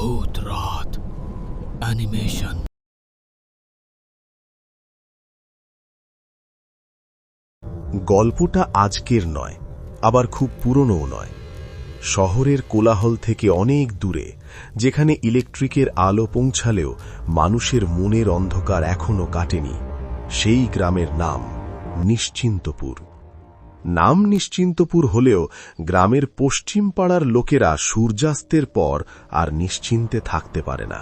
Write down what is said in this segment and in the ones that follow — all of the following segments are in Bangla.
ভূত রাত অ্যানিমেশন। গল্পটা আজকের নয়, আবার খুব পুরনোও নয়। শহরের কোলাহল থেকে অনেক দূরে, যেখানে ইলেকট্রিকের আলো পৌঁছালেও মানুষের মনের অন্ধকার এখনো কাটেনি, সেই গ্রামের নাম নিশ্চিন্তপুর। নাম নিশ্চিন্তপুর হলেও গ্রামের পশ্চিম পাড়ার লোকেরা সূর্যাস্তের পর আর নিশ্চিন্তে থাকতে পারে না।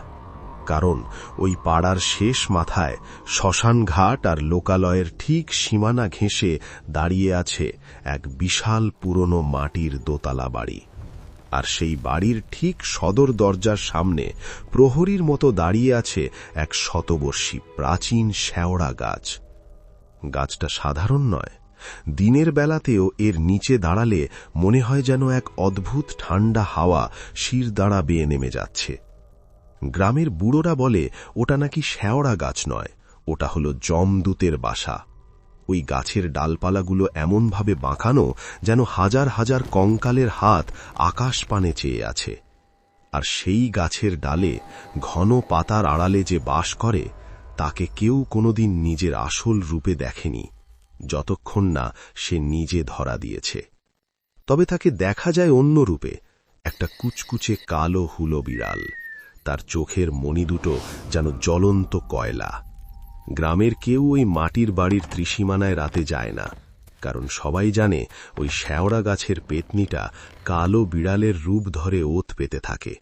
কারণ ওই পাড়ার শেষ মাথায় শ্মশানঘাট আর লোকালয়ের ঠিক সীমানা ঘেঁষে দাঁড়িয়ে আছে এক বিশাল পুরনো মাটির দোতলা বাড়ি। আর সেই বাড়ির ঠিক সদর দরজার সামনে প্রহরীর মতো দাঁড়িয়ে আছে এক শতবর্ষী প্রাচীন শেওড়া গাছ। গাছটা সাধারণ নয়, দিনের বেলাতেও এর নিচে দাঁড়ালে মনে হয় যেন এক অদ্ভুত ঠান্ডা হাওয়া শিরদাঁড়া বেয়ে নেমে যাচ্ছে। গ্রামের বুড়োরা বলে ওটা নাকি শেওড়া গাছ নয়, ওটা হলো যমদূতের বাসা। ওই গাছের ডালপালাগুলো এমনভাবে বাঁকানো যেন হাজার হাজার কঙ্কালের হাত আকাশ পানে চেয়ে আছে। আর সেই গাছের ডালে ঘন পাতার আড়ালে যে বাস করে, তাকে কেউ কোনোদিন নিজের আসল রূপে দেখেনি, যতক্ষণ না সে নিজে ধরা দিয়েছে। তবে তাকে দেখা যায় অন্য রূপে, একটা কুচকুচে কালো হুলো বিড়াল। তার চোখের মণি দুটো যেন জ্বলন্ত কয়লা। গ্রামের কেউ ওই মাটির বাড়ির ত্রিসীমানায় রাতে যায় না, কারণ সবাই জানে ওই শেওড়া গাছের পেতনিটা কালো বিড়ালের রূপ ধরে ওত পেতে থাকে।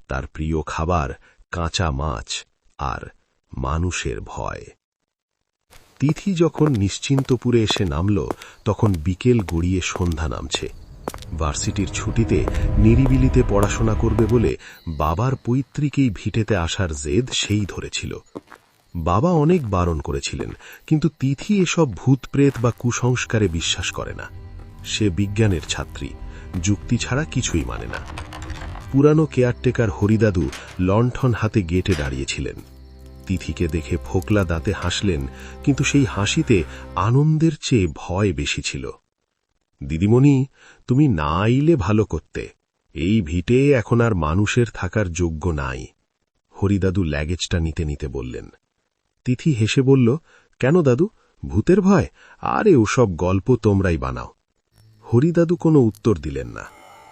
তার প্রিয় খাবার কাঁচা মাছ আর মানুষের ভয়। তিথি যখন নিশ্চিন্তপুরে এসে নামল, তখন বিকেল গড়িয়ে সন্ধ্যা নামছে। ভার্সিটির ছুটিতে নিরিবিলিতে পড়াশোনা করবে বলে বাবার পৈতৃক এই ভিটেতে আসার জেদ সেই ধরেছিল। বাবা অনেক বারণ করেছিলেন, কিন্তু তিথি এসব ভূতপ্রেত বা কুসংস্কারে বিশ্বাস করে না। সে বিজ্ঞানের ছাত্রী, যুক্তি ছাড়া কিছুই মানে না। পুরানো কেয়ারটেকার হরিদাদু লণ্ঠন হাতে গেটে দাঁড়িয়েছিলেন। তিথিকে দেখে ফোকলা দাঁতে হাসলেন, কিন্তু সেই হাসিতে আনন্দের চেয়ে ভয় বেশি ছিল। দিদিমণি, তুমি না আইলে ভালো করতে, এই ভিটে এখন আর মানুষের থাকার যোগ্য নাই। হরিদাদু ল্যাগেজটা নিতে নিতে বললেন। তিথি হেসে বলল, কেন দাদু, ভূতের ভয়? আরে ওসব গল্প তোমরাই বানাও। হরিদাদু কোনো উত্তর দিলেন না,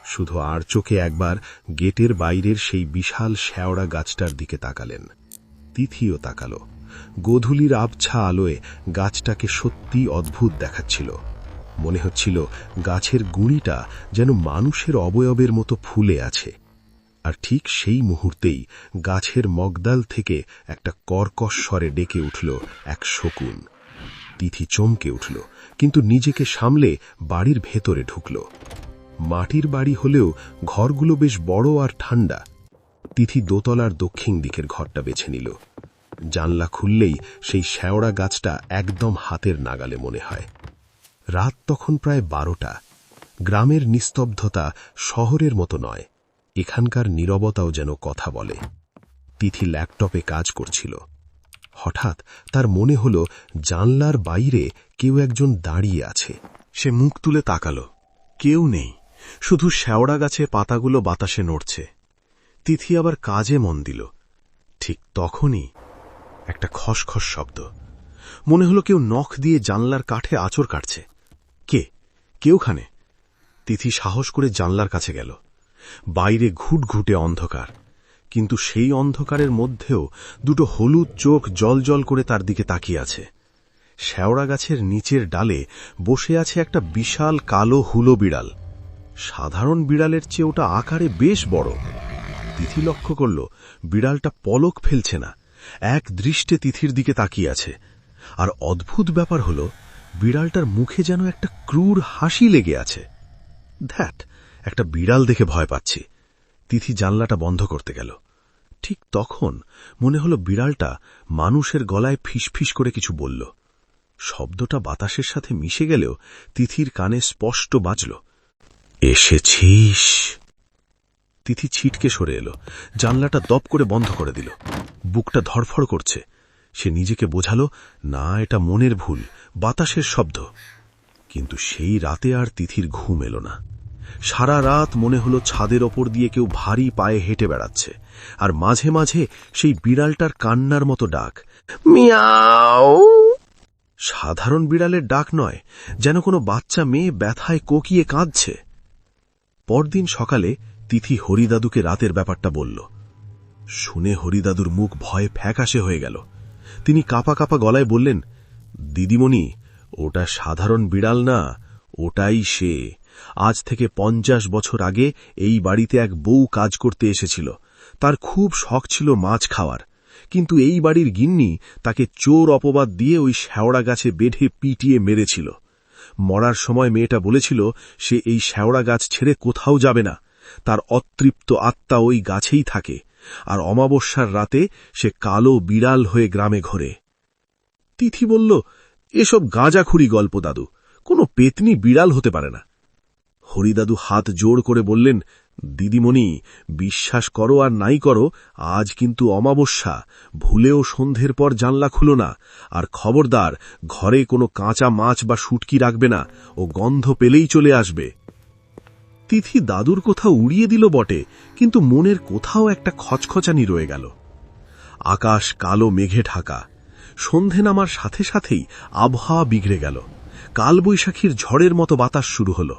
শুধু আর চোখে একবার গেটের বাইরের সেই বিশাল শেওড়া গাছটার দিকে তাকালেন। তিথিও তাকাল। গোধূলির আবছা আলোয় গাছটাকে সত্যি অদ্ভুত দেখাচ্ছিল। মনে হচ্ছিল গাছের গুঁড়িটা যেন মানুষের অবয়বের মতো ফুলে আছে। আর ঠিক সেই মুহূর্তেই গাছের মগদাল থেকে একটা কর্কশ স্বরে ডেকে উঠল এক শকুন। তিথি চমকে উঠল, কিন্তু নিজেকে সামলে বাড়ির ভেতরে ঢুকল। মাটির বাড়ি হলেও ঘরগুলো বেশ বড় আর ঠান্ডা। তিথি দোতলার দক্ষিণ দিকের ঘরটা বেছে নিল। জানলা খুললেই সেই শেওড়া গাছটা একদম হাতের নাগালে মনে হয়। রাত তখন প্রায় 12টা। গ্রামের নিস্তব্ধতা শহরের মতো নয়, এখানকার নীরবতাও যেন কথা বলে। তিথি ল্যাপটপে কাজ করছিল। হঠাৎ তার মনে হল জানলার বাইরে কেউ একজন দাঁড়িয়ে আছে। সে মুখ তুলে তাকাল। কেউ নেই, শুধু শেওড়া গাছে পাতাগুলো বাতাসে নড়ছে। তিথি আবার কাজে মন দিল। ঠিক তখনই একটা খসখস শব্দ। মনে হলো কেউ নখ দিয়ে জানলার কাঠে আঁচড় কাটছে। কে ওখানে? তিথি সাহস করে জানলার কাছে গেল। বাইরে ঘুটঘুটে অন্ধকার, কিন্তু সেই অন্ধকারের মধ্যেও দুটো হলুদ চোখ জলজল করে তার দিকে তাকিয়ে আছে। শেওড়া গাছের নিচের ডালে বসে আছে একটা বিশাল কালো হুলো বিড়াল। সাধারণ বিড়ালের চেয়ে ওটা আকারে বেশ বড়। তিথি লক্ষ্য করল বিড়ালটা পলক ফেলছে না, এক দৃষ্টে তিথির দিকে তাকিয়ে আছে। আর অদ্ভুত ব্যাপার হল, বিড়ালটার মুখে যেন একটা ক্রূর হাসি লেগে আছে। ধ্যাট, একটা বিড়াল দেখে ভয় পাচ্ছি। তিথি জানলাটা বন্ধ করতে গেল। ঠিক তখন মনে হলো বিড়ালটা মানুষের গলায় ফিসফিস করে কিছু বলল। শব্দটা বাতাসের সাথে মিশে গেলেও তিথির কানে স্পষ্ট বাজল, এসেছিস। তিথি ছিটকে সরে এলো, জানলাটা দপ করে বন্ধ করে দিল। বুকটা ধড়ফড় করছে। সে নিজেকে বোঝালো, না, এটা মনের ভুল, বাতাসের শব্দ। কিন্তু সেই রাতে আর তিথির ঘুম এলো না। সারা রাত মনে হলো ছাদের ওপর দিয়ে কেউ ভারী পায়ে হেঁটে বেড়াচ্ছে, আর মাঝে মাঝে সেই বিড়ালটার কান্নার মতো ডাক, মিয়াও। সাধারণ বিড়ালের ডাক নয়, যেন কোনো বাচ্চা মেয়ে ব্যথায় কোকিয়ে কাঁদছে। পরদিন সকালে তিথি হরিদাদুকে রাতের ব্যাপারটা বলল। শুনে হরিদাদুর মুখ ভয়ে ফ্যাকাশে হয়ে গেল। তিনি কাঁপা কাঁপা গলায় বললেন, দিদিমণি, ওটা সাধারণ বিড়াল না, ওটাই সে। আজ থেকে 50 বছর আগে এই বাড়িতে এক বউ কাজ করতে এসেছিল। তার খুব শখ ছিল মাছ খাওয়ার, কিন্তু এই বাড়ির গিন্নি তাকে চোর অপবাদ দিয়ে ওই শেওড়া গাছে বেঁধে পিটিয়ে মেরেছিল। মরার সময় মেয়েটা বলেছিল সে এই শেওড়া গাছ ছেড়ে কোথাও যাবে না, তার অতৃপ্ত আত্মা ওই গাছেই থাকে, আর অমাবস্যার রাতে সে কালো বিড়াল হয়ে গ্রামে ঘোরে। তিথি বলল, এসব গাঁজাখুরি গল্প দাদু, কোনো পেতনি বিড়াল হতে পারে না। হরিদাদু হাত জোড় করে বললেন, দিদিমণি, বিশ্বাস করো আর নাই করো, আজ কিন্তু অমাবস্যা, ভুলেও সন্ধ্যের পর জানলা খুলো না, আর খবরদার ঘরে কোনো কাঁচা মাছ বা শুটকি রাখবে না, ও গন্ধ পেলেই চলে আসবে। তিথি দাদুর কথা উড়িয়ে দিল বটে, কিন্তু মনের কোথাও একটা খচখচানি রয়ে গেল। আকাশ কালো মেঘে ঢাকা। সন্ধে নামার সাথে সাথেই আবহাওয়া বিগড়ে গেল। কালবৈশাখীর ঝড়ের মতো বাতাস শুরু হল।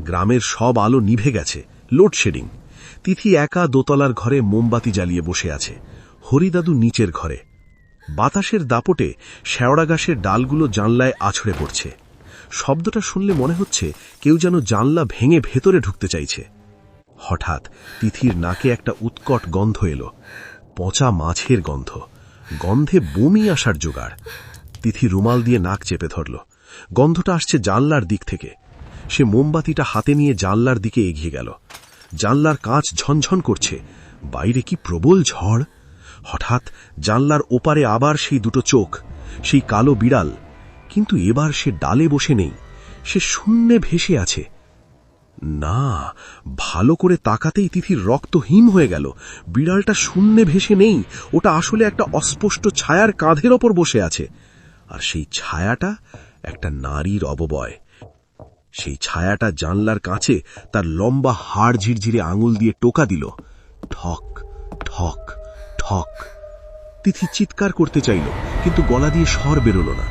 গ্রামের সব আলো নিভে গেছে, লোডশেডিং। তিথি একা দোতলার ঘরে মোমবাতি জ্বালিয়ে বসে আছে, হরিদাদু নিচের ঘরে। বাতাসের দাপটে শেওড়া গাছের ডালগুলো জানলায় আছড়ে পড়ছে। শব্দটা শুনলে মনে হচ্ছে কেউ যেন জানলা ভেঙে ভেতরে ঢুকতে চাইছে। হঠাৎ তিথির নাকে একটা উৎকট গন্ধ এলো, পচা মাছের গন্ধ। গন্ধে বমি আসার জোগাড়। তিথি রুমাল দিয়ে নাক চেপে ধরল। গন্ধটা আসছে জানলার দিক থেকে। সে মোমবাতিটা হাতে নিয়ে জানলার দিকে এগিয়ে গেল। জানলার কাঁচ ঝনঝন করছে, বাইরে কি প্রবল ঝড়। হঠাৎ জানলার ওপারে আবার সেই দুটো চোখ, সেই কালো বিড়াল। কিন্তু এবার সে ডালে বসে নেই, সে শূন্যে ভেসে আছে। না, ভালো করে তাকাতেই তিথির রক্ত হিম হয়ে গেল। বিড়ালটা শূন্যে ভেসে নেই, ওটা আসলে একটা অস্পষ্ট ছায়ার কাঁধের ওপর বসে আছে। আর সেই ছায়াটা একটা নারীর অববয়। সেই ছায়াটা জানলার কাছে তার লম্বা হাড় ঝিরঝিরে আঙুল দিয়ে টোকা দিল, ঠক ঠক ঠক। তিথি চিৎকার করতে চাইল, কিন্তু গলা দিয়ে স্বর বেরোল না।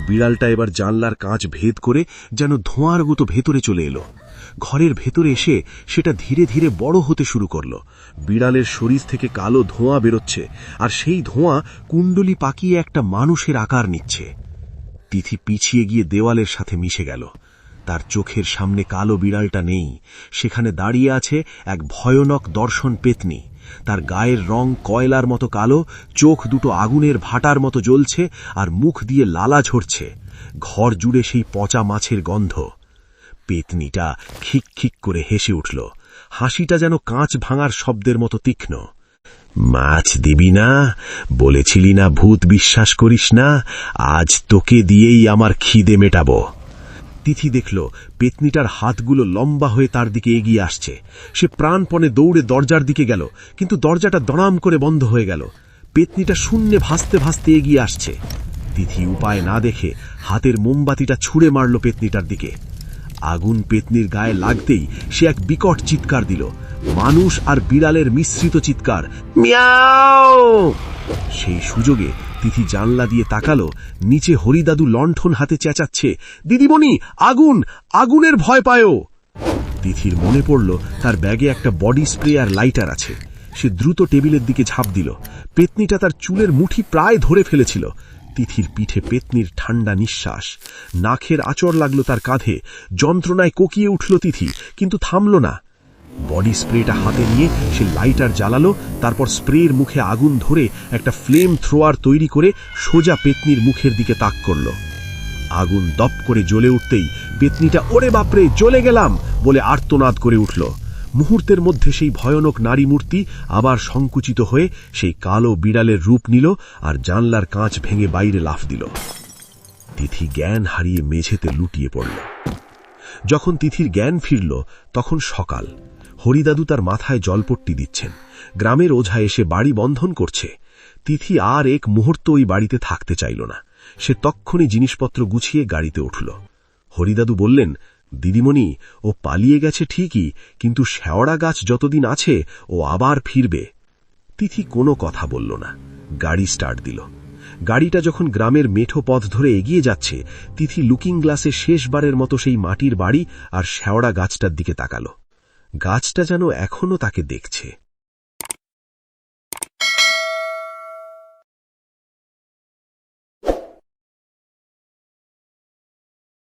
বিড়ালটা এবার জানলার কাঁচ ভেদ করে যেন ধোঁয়ার মতো ভেতরে চলে এলো। ঘরের ভেতরে এসে সেটা ধীরে ধীরে বড় হতে শুরু করল। বিড়ালের শরীর থেকে কালো ধোঁয়া বেরোচ্ছে, আর সেই ধোঁয়া কুণ্ডলি পাকিয়ে একটা মানুষের আকার নিচ্ছে। তিথি পিছিয়ে গিয়ে দেওয়ালের সাথে মিশে গেল। তার চোখের সামনে কালো বিড়ালটা নেই, সেখানে দাঁড়িয়ে আছে এক ভয়ানক দর্শন পেতনি। তার গায়ের রং কয়লার মতো কালো, চোখ দুটো আগুনের ভাটার মতো জ্বলছে, আর মুখ দিয়ে লালা ঝরছে। ঘর জুড়ে সেই পচা মাছের গন্ধ। পেতনিটা খিক খিক করে হেসে উঠল। হাসিটা যেন কাঁচ ভাঙার শব্দের মতো তীক্ষ্ণ। মাছ দিবি না? বলেছিলি না ভূত বিশ্বাস করিস না? আজ তোকে দিয়েই আমার খিদে মেটাবো। তিথি দেখল পেতনিটার হাতগুলো লম্বা হয়ে তার দিকে এগিয়ে আসছে। সে প্রাণপণে দৌড়ে দরজার দিকে গেল, কিন্তু দরজাটা দড়াম করে বন্ধ হয়ে গেল। পেতনিটা শূন্যে ভাসতে ভাসতে এগিয়ে আসছে। তিথি উপায় না দেখে হাতের মোমবাতিটা ছুঁড়ে মারল পেতনিটার দিকে। আগুন পেতনির গায়ে লাগতেই সে এক বিকট চিৎকার দিল, মানুষ আর বিড়ালের মিশ্রিত চিৎকার, মিয়াও। সেই সুযোগে তিথি জানলা দিয়ে তাকালো। নিচে হরিদাদু লণ্ঠন হাতে চেঁচাচ্ছে, দিদিমণি, আগুন, আগুনের ভয় পায়ও। তিথির মনে পড়ল তার ব্যাগে একটা বডি স্প্রে আর লাইটার আছে। সে দ্রুত টেবিলের দিকে ঝাঁপ দিল। পেতনিটা তার চুলের মুঠি প্রায় ধরে ফেলেছিল। তিথির পিঠে পেতনির ঠান্ডা নিঃশ্বাস, নাকের আঁচড় লাগলো তার কাঁধে। যন্ত্রণায় কোকিয়ে উঠল তিথি, কিন্তু থামল না। বডি স্প্রেটা হাতে নিয়ে সে লাইটার জ্বালালো, তারপর স্প্রের মুখে আগুন ধরে একটা ফ্লেম থ্রোয়ার তৈরি করে সোজা পেতনির মুখের দিকে তাক করল। আগুন দপ করে জ্বলে উঠতেই পেতনিটা ওরে বাপরে জ্বলে গেলাম বলে আর্তনাদ করে উঠল। মুহূর্তের মধ্যে সেই ভয়ানক নারী মূর্তি আবার সংকুচিত হয়ে সেই কালো বিড়ালের রূপ নিল, আর জানলার কাঁচ ভেঙে বাইরে লাফ দিল। তিথি জ্ঞান হারিয়ে মেঝেতে লুটিয়ে পড়ল। যখন তিথির জ্ঞান ফিরল তখন সকাল। হরিদাদু তার মাথায় জলপট্টি দিচ্ছেন। গ্রামের ওঝা এসে বাড়ি বন্ধন করছে। তিথি আর এক মুহূর্ত ওই বাড়িতে থাকতে চাইল না। সে তক্ষুনি জিনিসপত্র গুছিয়ে গাড়িতে উঠল। হরিদাদু বললেন, দিদিমণি, ও পালিয়ে গেছে ঠিকই, কিন্তু শেওড়া গাছ যতদিন আছে ও আবার ফিরবে। তিথি কোনো কথা বলল না, গাড়ি স্টার্ট দিল। গাড়িটা যখন গ্রামের মেঠো পথ ধরে এগিয়ে যাচ্ছে, তিথি লুকিং গ্লাসে শেষবারের মতো সেই মাটির বাড়ি আর শেওড়া গাছটার দিকে তাকাল। গাছটা যেন এখনো তাকে দেখছে।